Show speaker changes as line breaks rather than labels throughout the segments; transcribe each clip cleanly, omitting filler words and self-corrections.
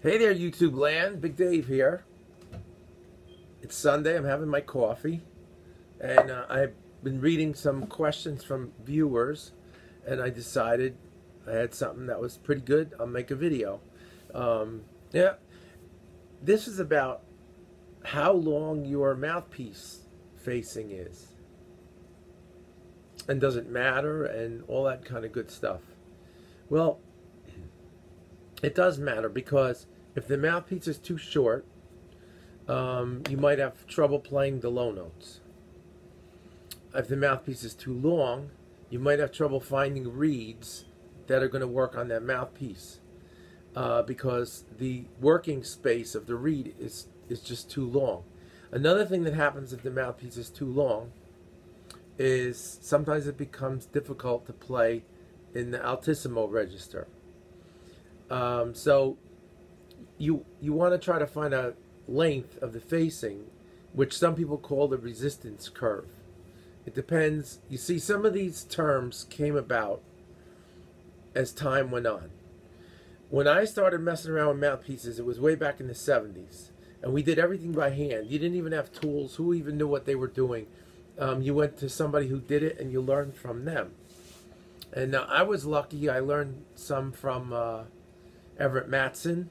Hey there, YouTube land. Big Dave here. It's Sunday. I'm having my coffee. And I've been reading some questions from viewers. And I decided I had something that was pretty good. I'll make a video. Yeah. This is about how long your mouthpiece facing is. And does it matter? And all that kind of good stuff. Well, it does matter because if the mouthpiece is too short, you might have trouble playing the low notes. If the mouthpiece is too long, you might have trouble finding reeds that are going to work on that mouthpiece because the working space of the reed is just too long. Another thing that happens if the mouthpiece is too long is sometimes it becomes difficult to play in the altissimo register. So you want to try to find a length of the facing, which some people call the resistance curve. It depends. You see, some of these terms came about as time went on. When I started messing around with mouthpieces, it was way back in the 70s. And we did everything by hand. You didn't even have tools. Who even knew what they were doing? You went to somebody who did it and you learned from them. And I was lucky. I learned some from Everett Matson.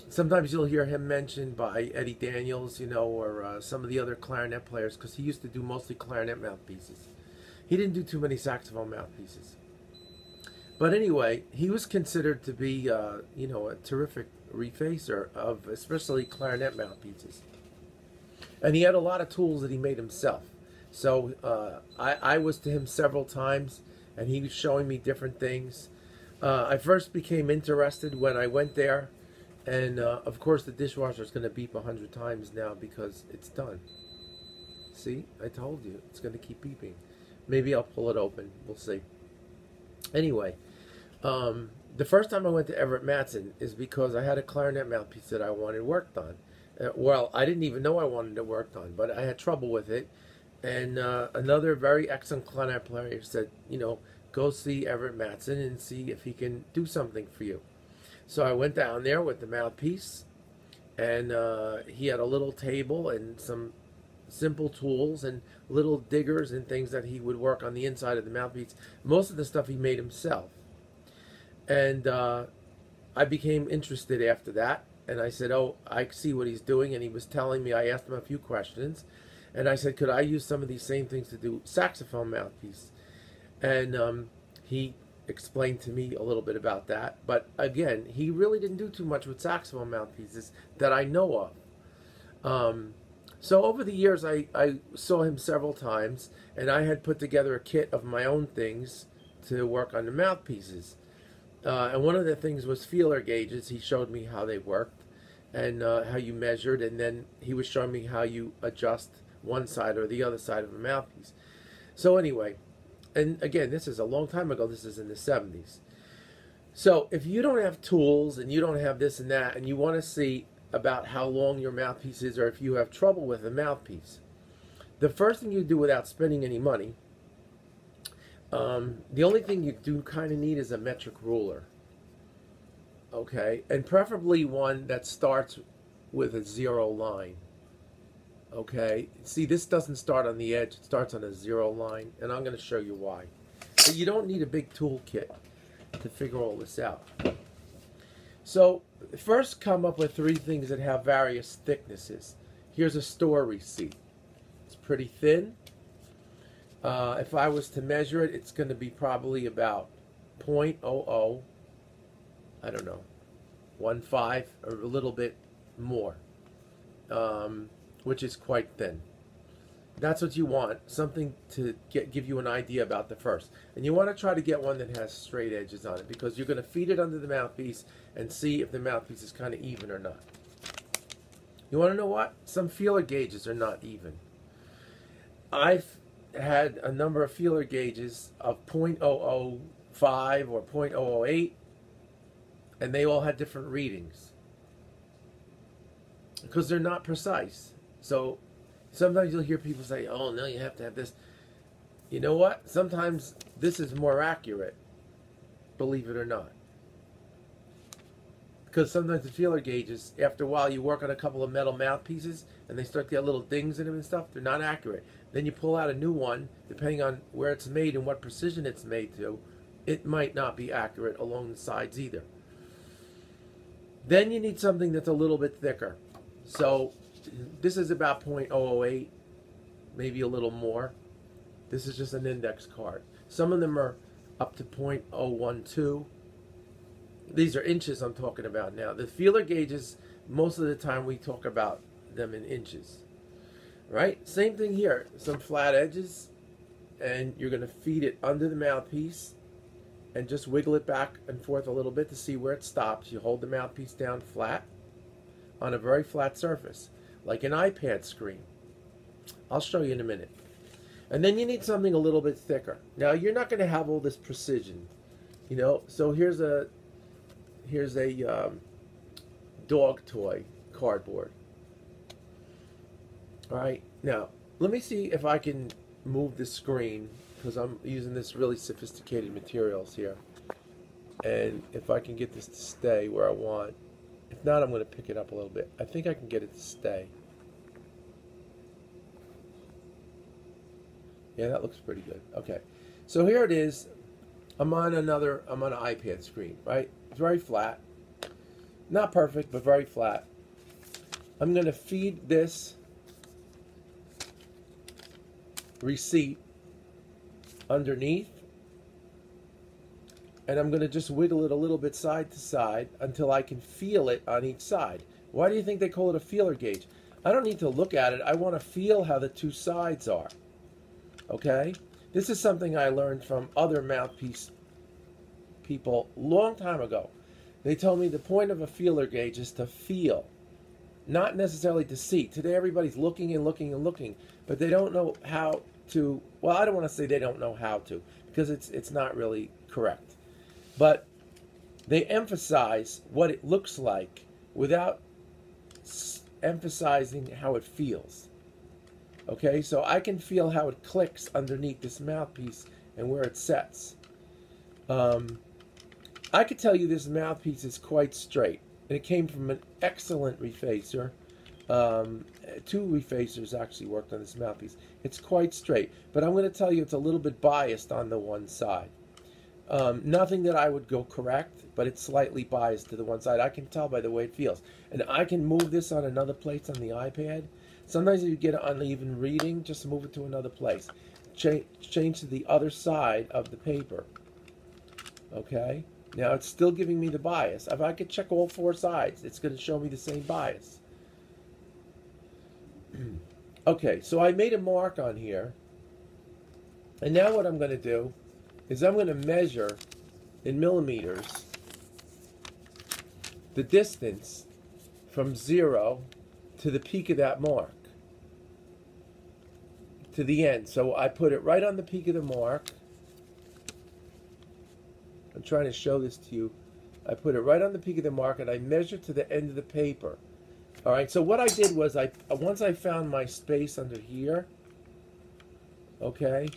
Sometimes you'll hear him mentioned by Eddie Daniels, you know, or some of the other clarinet players, because he used to do mostly clarinet mouthpieces. He didn't do too many saxophone mouthpieces. But anyway, he was considered to be, you know, a terrific refacer of especially clarinet mouthpieces. And he had a lot of tools that he made himself. So I was to him several times, and he was showing me different things. I first became interested when I went there, and of course the dishwasher is going to beep 100 times now because it's done. See, I told you, it's going to keep beeping. Maybe I'll pull it open. We'll see. Anyway, the first time I went to Everett Matson is because I had a clarinet mouthpiece that I wanted worked on. Well, I didn't even know I wanted it worked on, but I had trouble with it. And another very excellent clarinet player said, you know, go see Everett Matson and see if he can do something for you. So I went down there with the mouthpiece, and he had a little table and some simple tools and little diggers and things that he would work on the inside of the mouthpiece. Most of the stuff he made himself. And I became interested after that, and I said, oh, I see what he's doing, and he was telling me, I asked him a few questions, and I said, could I use some of these same things to do saxophone mouthpiece? And he explained to me a little bit about that. But again, he really didn't do too much with saxophone mouthpieces that I know of. So over the years, I saw him several times, and I had put together a kit of my own things to work on the mouthpieces. And one of the things was feeler gauges. He showed me how they worked and how you measured, and then he was showing me how you adjust one side or the other side of a mouthpiece. So anyway, and again, this is a long time ago. This is in the 70s. So if you don't have tools and you don't have this and that, and you want to see about how long your mouthpiece is, or if you have trouble with a mouthpiece, the first thing you do without spending any money, the only thing you do kind of need is a metric ruler. Okay, and preferably one that starts with a 0 line. Okay, see, this doesn't start on the edge, it starts on a 0 line, and I'm going to show you why. But you don't need a big toolkit to figure all this out. So, first come up with 3 things that have various thicknesses. Here's a store receipt. It's pretty thin. If I was to measure it, it's going to be probably about 0.00, I don't know, 1/5 or a little bit more. Which is quite thin. That's what you want, something to give you an idea about the first. And you want to try to get one that has straight edges on it, because you're going to feed it under the mouthpiece and see if the mouthpiece is kind of even or not. You want to know what? Some feeler gauges are not even. I've had a number of feeler gauges of 0.005 or 0.008, and they all had different readings because they're not precise. So sometimes you'll hear people say, oh, no, you have to have this. You know what? Sometimes this is more accurate, believe it or not. because sometimes the feeler gauges, after a while you work on a couple of metal mouthpieces and they start to get little dings in them and stuff, they're not accurate. Then you pull out a new one, depending on where it's made and what precision it's made to, it might not be accurate along the sides either. Then you need something that's a little bit thicker. So this is about .008, maybe a little more. This is just an index card. Some of them are up to .012. These are inches I'm talking about now. The feeler gauges, most of the time we talk about them in inches. Right? Same thing here. Some flat edges, and you're going to feed it under the mouthpiece and just wiggle it back and forth a little bit to see where it stops. You hold the mouthpiece down flat on a very flat surface, like an iPad screen. I'll show you in a minute. And then you need something a little bit thicker. Now, you're not going to have all this precision, you know. So here's a dog toy cardboard. All right, now let me see if I can move the screen, because I'm using this really sophisticated materials here, and if I can get this to stay where I want. If not, I'm going to pick it up a little bit. I think I can get it to stay. Yeah, that looks pretty good. Okay, so here it is. I'm on an iPad screen, right? It's very flat. Not perfect, but very flat. I'm going to feed this receipt underneath, and I'm going to just wiggle it a little bit side to side until I can feel it on each side. Why do you think they call it a feeler gauge? I don't need to look at it. I want to feel how the two sides are. Okay? This is something I learned from other mouthpiece people long time ago. They told me the point of a feeler gauge is to feel, not necessarily to see. Today everybody's looking and looking and looking, but they don't know how to, well, I don't want to say they don't know how to, because it's not really correct. But they emphasize what it looks like without emphasizing how it feels. Okay, so I can feel how it clicks underneath this mouthpiece and where it sets. I could tell you this mouthpiece is quite straight, and it came from an excellent refacer. 2 refacers actually worked on this mouthpiece. It's quite straight, but I'm going to tell you it's a little bit biased on the one side. Nothing that I would go correct, but it's slightly biased to the one side. I can tell by the way it feels. And I can move this on another place on the iPad. Sometimes if you get an uneven reading, just move it to another place. Change to the other side of the paper. Okay? Now it's still giving me the bias. If I could check all 4 sides, it's going to show me the same bias. Okay, so I made a mark on here. And now what I'm going to do is I'm going to measure in millimeters the distance from 0 to the peak of that mark, to the end. So I put it right on the peak of the mark. I'm trying to show this to you. I put it right on the peak of the mark, and I measure to the end of the paper. All right, so what I did was, once I found my space under here, okay,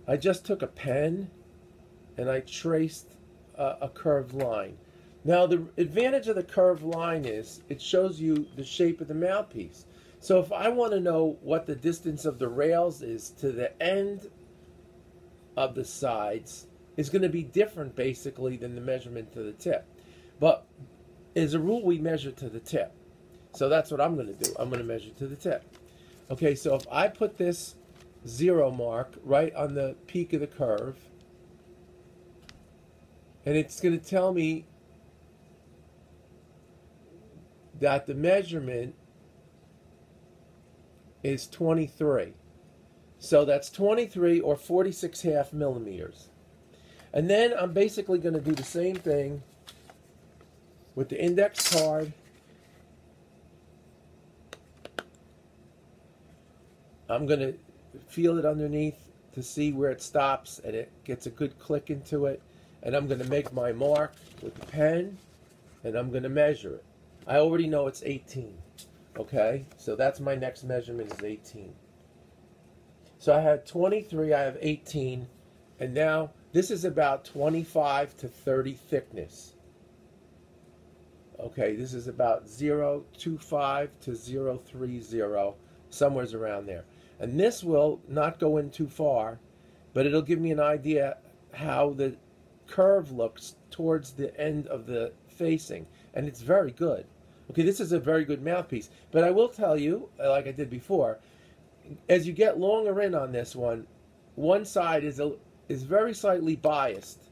I just took a pen and I traced a curved line. Now, the advantage of the curved line is it shows you the shape of the mouthpiece. So if I want to know what the distance of the rails is to the end of the sides, it's going to be different basically than the measurement to the tip. But as a rule, we measure to the tip. So that's what I'm going to do. I'm going to measure to the tip. Okay, so if I put this 0 mark right on the peak of the curve, and it's going to tell me that the measurement is 23. So that's 23 or 46.5 millimeters. And then I'm basically going to do the same thing with the index card. I'm going to feel it underneath to see where it stops, and it gets a good click into it. And I'm going to make my mark with the pen, and I'm going to measure it. I already know it's 18. Okay, so that's my next measurement is 18. So I had 23, I have 18, and now this is about 25 to 30 thickness. Okay, this is about 0.25 to 0.30, somewhere around there. And this will not go in too far, but it'll give me an idea how the curve looks towards the end of the facing. And it's very good. Okay, this is a very good mouthpiece. But I will tell you, like I did before, as you get longer in on this one side is very slightly biased.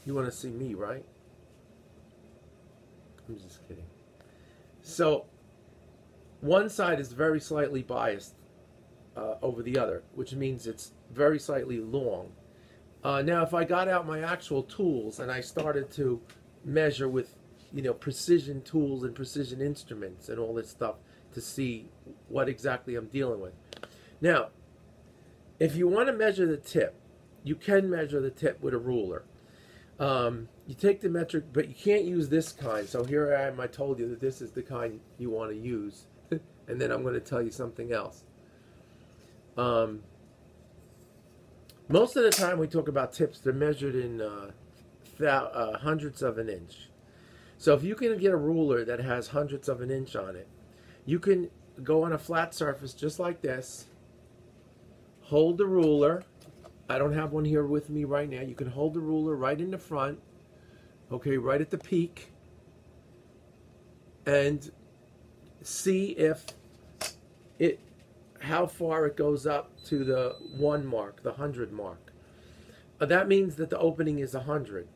You want to see me, right? I'm just kidding. So, one side is very slightly biased over the other, which means it's very slightly long. Now, if I got out my actual tools and I started to measure with, precision tools and precision instruments and all this stuff to see what exactly I'm dealing with. Now, if you want to measure the tip, you can measure the tip with a ruler. You take the metric, but you can't use this kind. So here I am, I told you that this is the kind you want to use. And then I'm going to tell you something else. Most of the time we talk about tips, they're measured in hundredths of an inch. So if you can get a ruler that has hundredths of an inch on it, you can go on a flat surface just like this, hold the ruler. I don't have one here with me right now. You can hold the ruler right in the front, okay, right at the peak, and see if how far it goes up to the 1 mark, the 100 mark. That means that the opening is 100,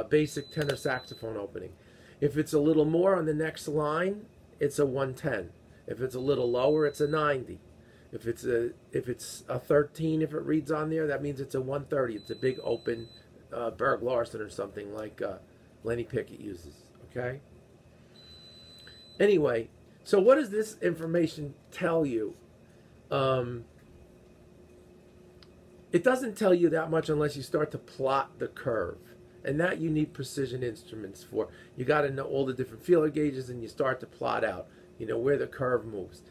basic tenor saxophone opening. If it's a little more on the next line, it's a 110. If it's a little lower, it's a 90. If it's a 13, if it reads on there, that means it's a 130. It's a big open Berg Larson or something like Lenny Pickett uses. Okay. Anyway, so what does this information tell you? It doesn't tell you that much unless you start to plot the curve. And that you need precision instruments for. You got to know all the different feeler gauges and you start to plot out, where the curve moves.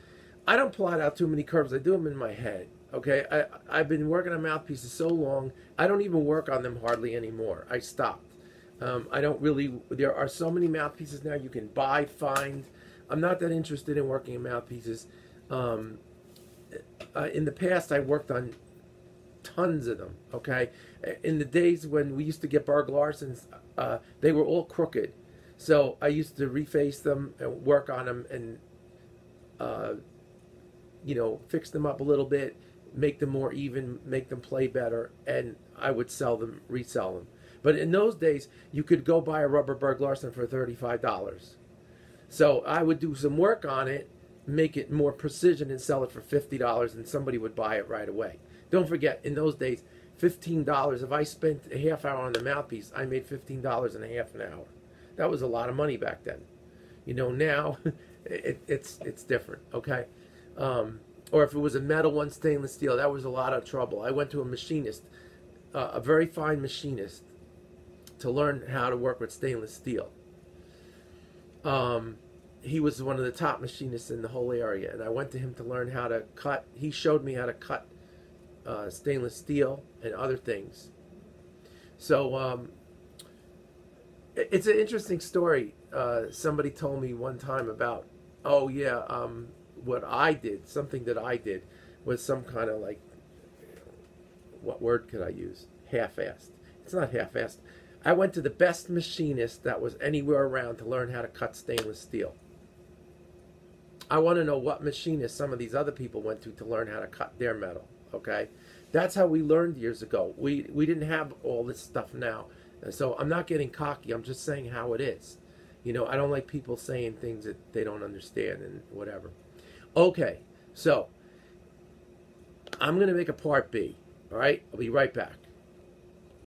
I don't plot out too many curves. I do them in my head. Okay, I've been working on mouthpieces so long, I don't even work on them hardly anymore. I stopped. I don't really, there are so many mouthpieces now you can buy, find. I'm not that interested in working in mouthpieces. In the past, I worked on tons of them, okay? In the days when we used to get Berg Larsons, they were all crooked. So I used to reface them and work on them and, fix them up a little bit, make them more even, make them play better, and I would sell them, resell them. But in those days, you could go buy a rubber Berg Larson for $35. So I would do some work on it, make it more precision, and sell it for $50, and somebody would buy it right away. Don't forget, in those days, $15. If I spent a half hour on the mouthpiece, I made $15 and a half an hour. That was a lot of money back then. Now it's different, okay? Or if it was a metal one, stainless steel, that was a lot of trouble. I went to a machinist, a very fine machinist, to learn how to work with stainless steel. He was one of the top machinists in the whole area, and I went to him to learn how to cut. He showed me how to cut stainless steel and other things. So it's an interesting story. Somebody told me one time about, what I did, something that I did was some kind of like, what word could I use? Half-assed. It's not half-assed. I went to the best machinist that was anywhere around to learn how to cut stainless steel. I want to know what machinist some of these other people went to learn how to cut their metal, okay? That's how we learned years ago. We didn't have all this stuff now. And so I'm not getting cocky. I'm just saying how it is. I don't like people saying things that they don't understand and whatever. Okay, so I'm going to make a part B, all right? I'll be right back.